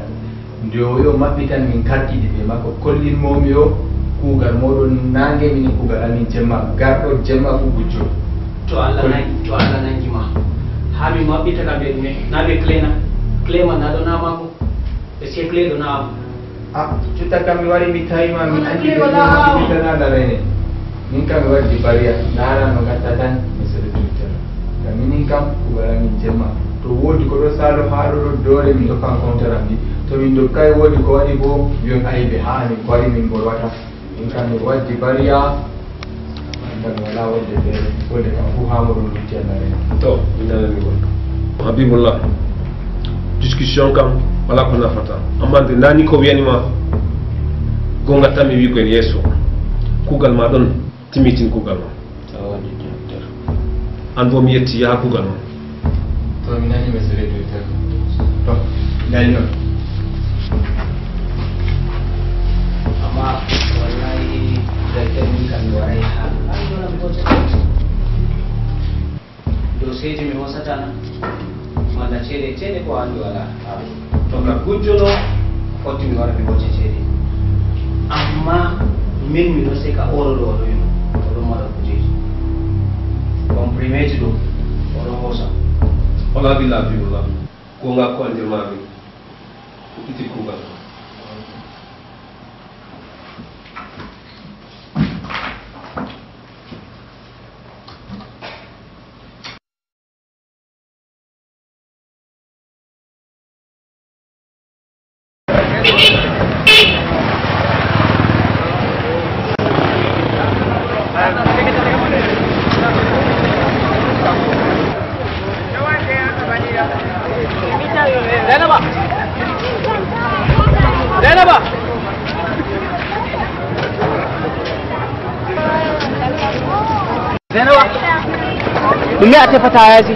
nde o yo maɓɓitan min karɗiɗi ɓe makko kollinmomi o kuugal moɗon nangue mini kuugal amin jemma garɗo jemma fu gujjo to Allah nangima ha mi maɓɓita ka ɓe ɗume na ɓe cléma naɗo namako ɓe sie clé ɗo nawam jotta kam mi wari mi tawima mi andi ɓeɗitanaɗa rene min kam mi waddi bariya nara no gatta tan monsieur le directeur kam minin kam kuugal amin jemma to woodi ko ɗo salo ha ɗo dore min ɗo kan compteur am ɗi to min dokkay woodi ko waɗi bo wiyon ayiɓe ha amin ko waɗi min bolwata min kam mi waddi bariya kam wala wodde feere wodde kam fu ha moɗon lutti Allah rene to minanani gon Habibullah discussion kam wala ko nafata amma nde nani ko wiyanima gonga tan mi wi koyen yeeso kuugal ma ɗon timitin kuugal ma an bo mi yetti yaha kuugal ma to mi nani monsieur le directeur to dali on amma wallahi directeur min kam mi waray haalo doseji mi hosatana walla ceede ko andi wala to ka gujjono fotti mi wara mi hocce ceede amma min mi ɗo sika oɗoɗo oɗoyno oɗon maɗa kujeji comprimeji ɗo oɗon hosa wala billa Habibullah gonga ko andirmami itti kuugal Zainaba ɗum ne a tefata yaji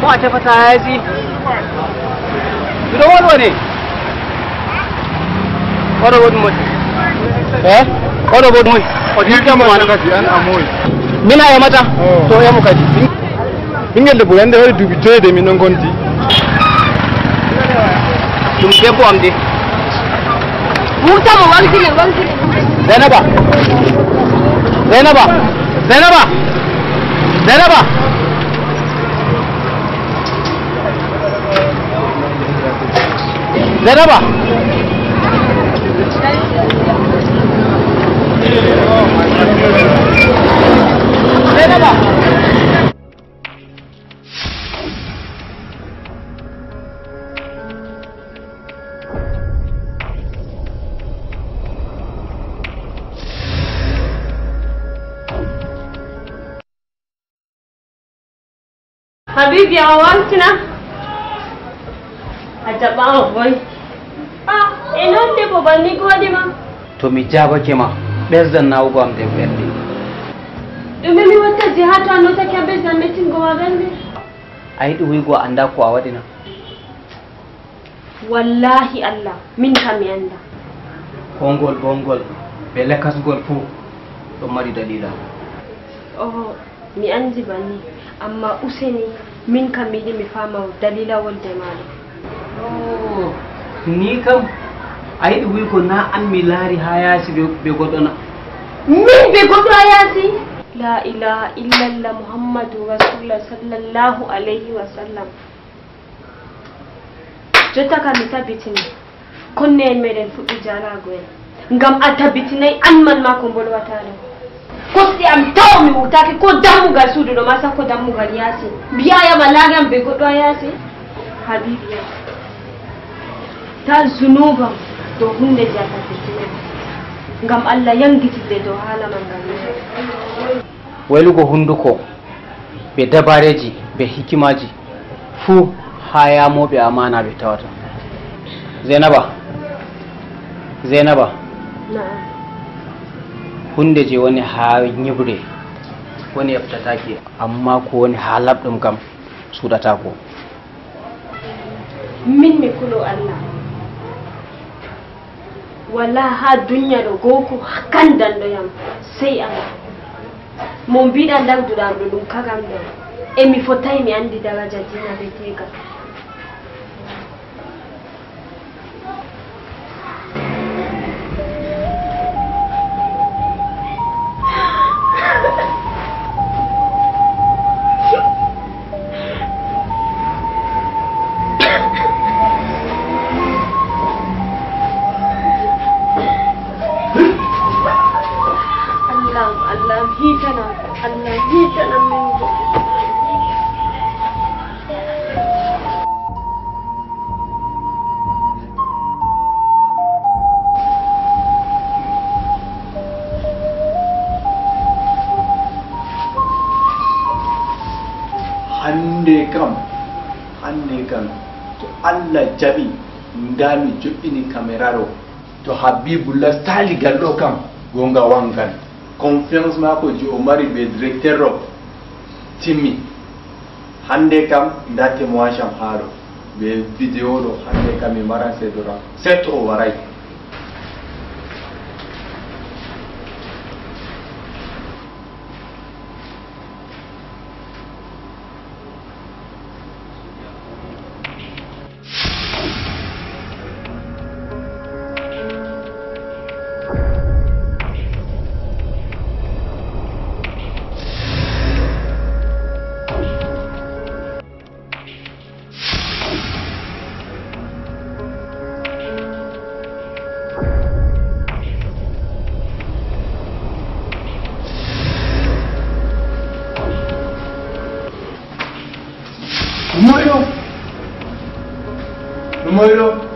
ko a tefata yaji ɗiɗo wolwo ne oɗo woɗi moy oɗo woɗi moy o dirdemo min a yamata to yamu kadi ɓinguel debbo yande waɗi duuɓi joyi de min ɗon gonti ɗum debbo am de wurtamo wangtire Zainaba Zainaba Zainaba Zainaba Zainaba Zainaba Habibi a wantina a taɓa boy e non debbo banni ko waɗi ma to mi jabake ma ɓesdan nawugo am de ɓerɗe ɗume mi watta je ha to a notake a ɓesdan mettingo ma ɓernde a yiɗi wigo a anda ko a waɗina wallahi Allah min kam mi anda kongol bongol ɓe lekasgol fuu ɗon mari dalila oho mi andi banni amma useni min kam mi yiɗi mi fama dalila wolde maɗa ni kam a yiɗi wigo na an mi laari ha yaasi ɓe goɗɗona min ɓe goɗɗo a yaasi la ilaha illallah muhammadu rasulullah sallallahu alayhi wa sallam jotta kam mi tabbitini konne en meɗen fuɗɗi jalago en ngam a tabbitinayi an man ma ko bolwataɗo kosɗe am taw mi wurtake ko dammugal suudu ɗo ma sakko dammugal yaasi mbiyayama laagam ɓe goɗɗo a yaasi habibi ta zunubam dow hunde je a tabbitinayi ngam Allah yangitide dow haala man ngam waylugo hunduko ɓe dabareji ɓe hikimaji fuu ha yamoɓe amana ɓe tawata Zainaba na'am hunde je woni ha ñibre woni eftatake amma ko woni ha labɗum kam suɗatako min mi kulo Allah wala ha duniya ɗo goko kan dandoyam sey Allah mo mbiɗa lagduɗam ɗo ɗum kagam ɗo e mi fotai mi andi daraja dina be tegal Allah hitana min hande kam to Allah jaɓi ndami joɓɓini caméra ɗo to Habibullah saligal ɗo kam gonga wangan confiance mako je o mari ɓe directeur ɗo timmi hande kam nda témoignage am ha ɗo ɓe vidéo ɗo hande kam mi maran seedora set o waray Numoiro.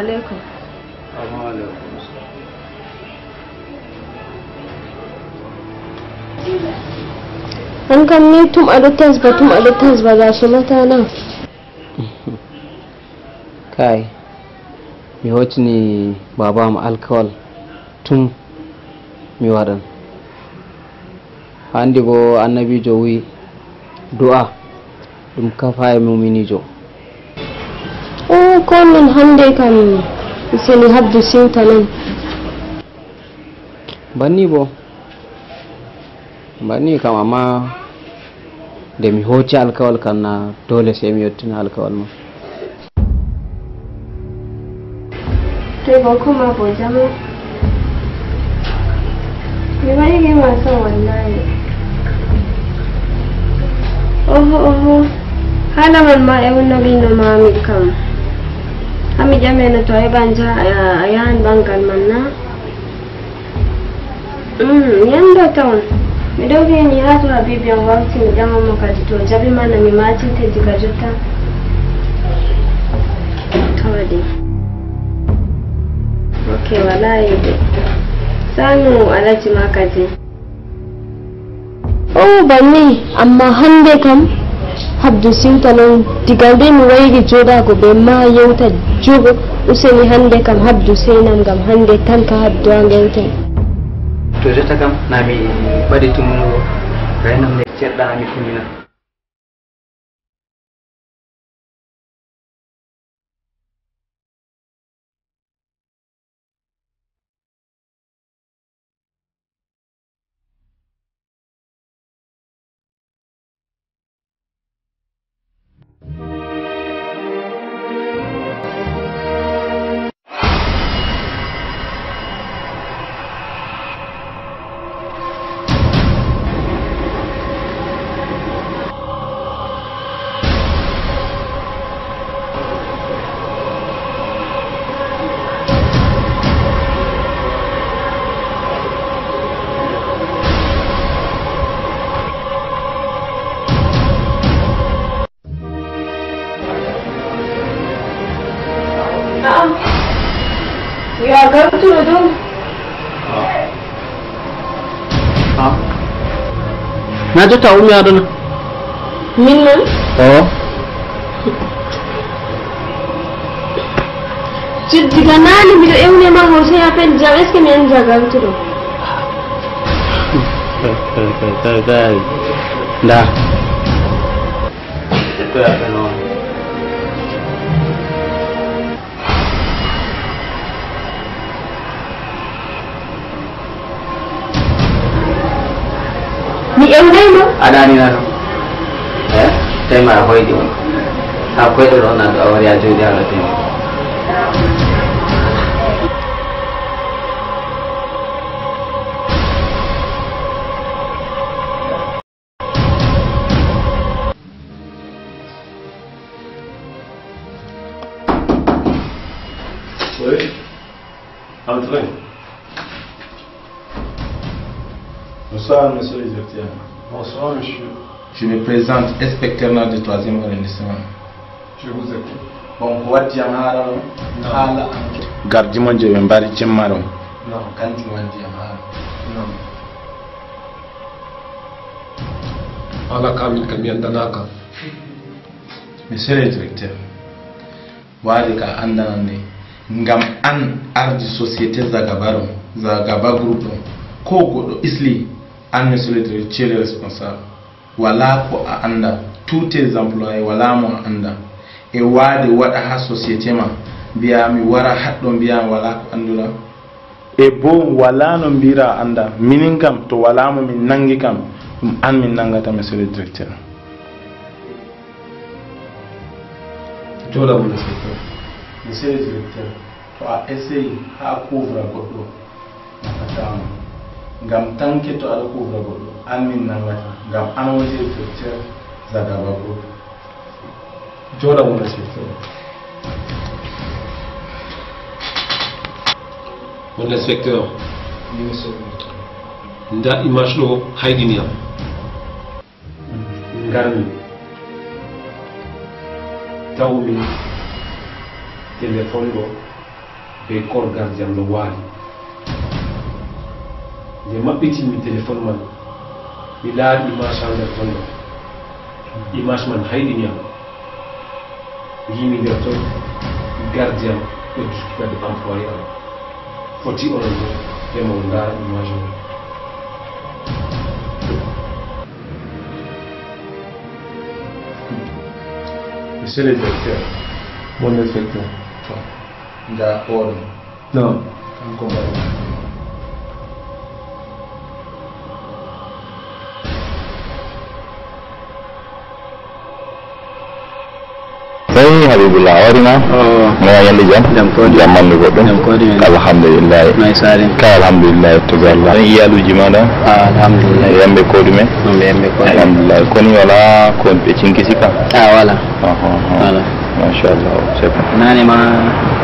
alaikum. An kan ni tum adotas ba za su mata nan. Kai, mi hotini baba am alkawal tun mi waɗan. Handi bo annabijo wi du'a ɗum kafa e muminijo. Ko min hande kam seni habdu siwta non. Banni kam amma nde mi hoti alkawal kan na dole sai mi yettina alkawal ma. Ko kuma ko jama mi wari ge masa wallahi. Oho hala man ma e wonno binno mami kam ami jamena to e banja ayan bangal man na yanda town mi do be ni hatu habibi an wamti mi jama mo kadi to jabi mana mi mati te diga jotta tawadi. Okay, wallahi sanu alaji makati. Banni amma hande kam habdu siwta non digalde mi waygi jodago be ma yewta jogo useni hande kam habdu seinam gam hande tan ka habdu an gewten. To jota kam nami badi tumuno raynam ne cedda mi kumina. You are going to the room. Na jota umi aduna. Minna? Diga nani bido ewne ma hose ya pen jam est ce que mi en jagal tudo. Kai. Da. Itu ya peno. Ni ewne ma? Adani na. Tema hoy di. Ha koy do na do awari a jodi ala tema. Oui. Entrez. Bonsoir, monsieur le directeur. Bonsoir, monsieur. Je me présente, inspecteur du 3e arrondissement. Je vous écoute. Bon, wadi amara hala gardimo je be mbari cimmaro. Non, kanti wadi amara. Non. Ala kamil kamiyan danaka. Monsieur le directeur, wadi ka andane ngam an ardi société zagabaro zagaba groupe ko godo isli an monsieur le directeur responsable wala ko a anda tous tes employés wala mo anda e wade wada ha société ma biya mi wara haddo biya wala ko andula e bo wala no bira anda minin kam to wala mo min nangi kam an min nangata monsieur le directeur. Jola mon inspecteur. Monsieur le directeur, to a essayé ha couvre goddo nakatama ngam tanke to ala couvre goddo an min nangata ngam an wote directeur zagaba go. Jola mon inspecteur. Mon inspecteur. Oui, monsieur. Nda image do haydiniya. Ngarmi. Tawmi téléphone go be kor gardien no waali nde maɓɓitimi téléphone man mi laari image an nder tonɗo image man hayɗiniyam gimi nder ton gardien ɗo juskikade employé am foti onon bo ɓemo ndaara image man. Monsieur le directeur. Mon inspecteur. Nda oɗo. Non. Kanko mbaɗi. Hey Habibullah warina no yandi jam manni goɗɗo alhamdulillah ka alhamdulillah to Allah en iyaluji maɗa alhamdulillah yamɓe ko ɗume alhamdulillah koni wala ko ɓe cinkisi ka wala wala machallah c'est bon nane ma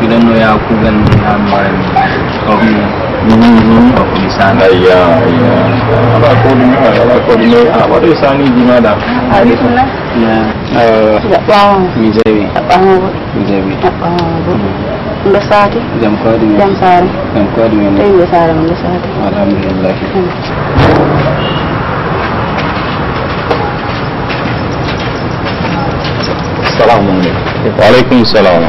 miɗon no yaha kuugal ayya ala ko ɗume a waɗo saniji maɗa mi jeewi mi jeewi ndo saati jam ko ɗum jam saare jam ko ɗum tawi ɓe saare mo ndo saati alhamdulillah assalamu aleykum waaleykum salam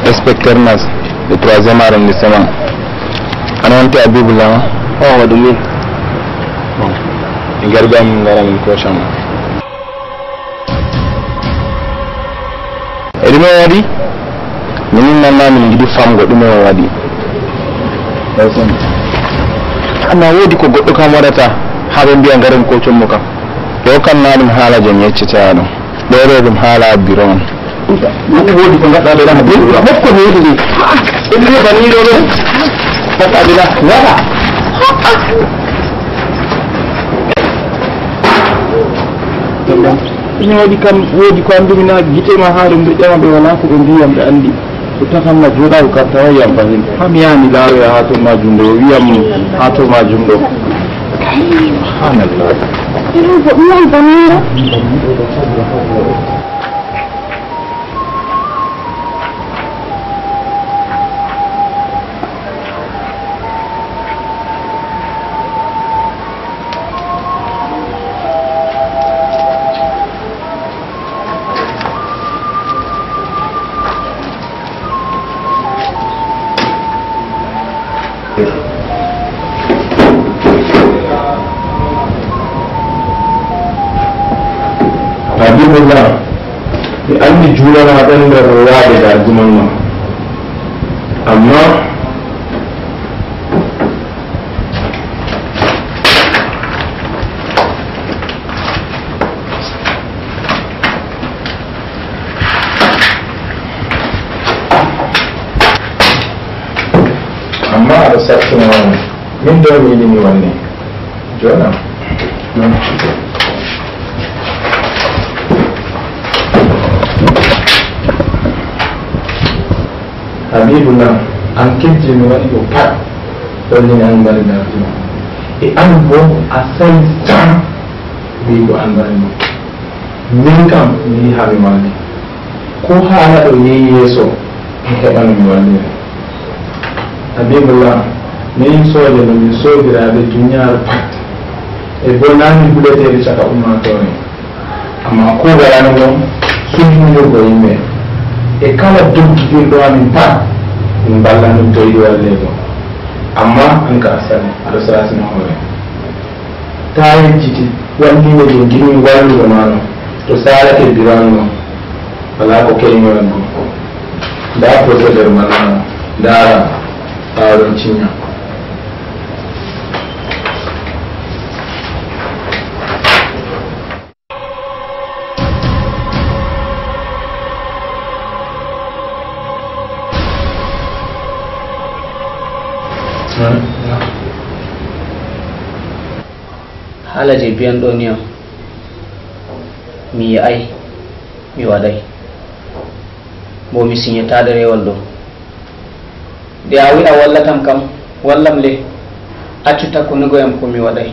inspecteur Nas le 3e arrondissement ana wonte Habibullah o waɗu min min gargam ngara min kocan e ɗume o waɗi minin nanna min jiɗi famgo ɗume o waɗi amma woodi ko goɗɗo kam waɗata ha ɓe mbiya ngaren kocanmo kam ɗo kam na ɗum haala jom yeccata ɗum ɗo ɗo ɗum haala biro on woodi ko gaɗɗa ɗo ɗan hokko mi yiɗi ni ɗum baniɗo ɗo gaɗɗa bila waɗa ina waɗi kam woodi ko andumina guitema ha ɗum ɓe ƴama ɓe wala ko ɓe mbiyam ɓe andi ko tatanma jooɗa ko kartawayam fahin ham yahami laaroya ha ton majum ɗo wiyam ha to majum ɗo subhanallah Habibullah mi andi juulama ɗen nder waade darguman ma amma aɗa sakkina wani min ɗo mi yiɗi mi wanni jona Habibullah an kejji mi waɗi ɗo pat hollini an mbari dartima e an bo a sayi tan wi ko an mbari ma min kam mi yi ha mi walli ko haala ɗo yehi yeeso mi heɓano mi wallire Habibullah min soode no min soodiraɓe duniyaaru pat e bo nami buleteɗe caka ummatore amma kuugalano ɗon sumtinirgo yimɓe e kala doggiɗirɗo amin pat min ballan ɗum to yiɗi walleego amma an ka a sali aɗa sasina hoore ta yejjiti wallime ɗo gimi wallugo mano to salake birano wala ko keñi wadgo nda procédure malano ndara ɓawɗon ciña haala je biyanɗo ni am mi yi'ay mi waɗay bo mi signetaɗo rewol ɗo nde a wi a wallatam kam wallam le accu takkunugoyam ko mi waɗay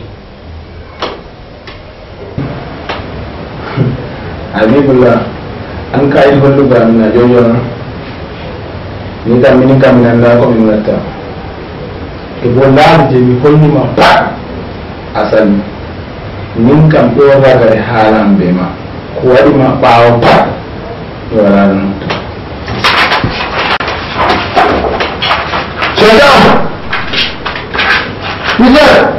Habibullah an ka yi hollugo amina jojona ni kam min kam nanda ko min watta e bo laamu je mi hollima pat asali min kam ɗo ragare haalam be ma ko waɗima ɓaawo pat mi wala non Shut up!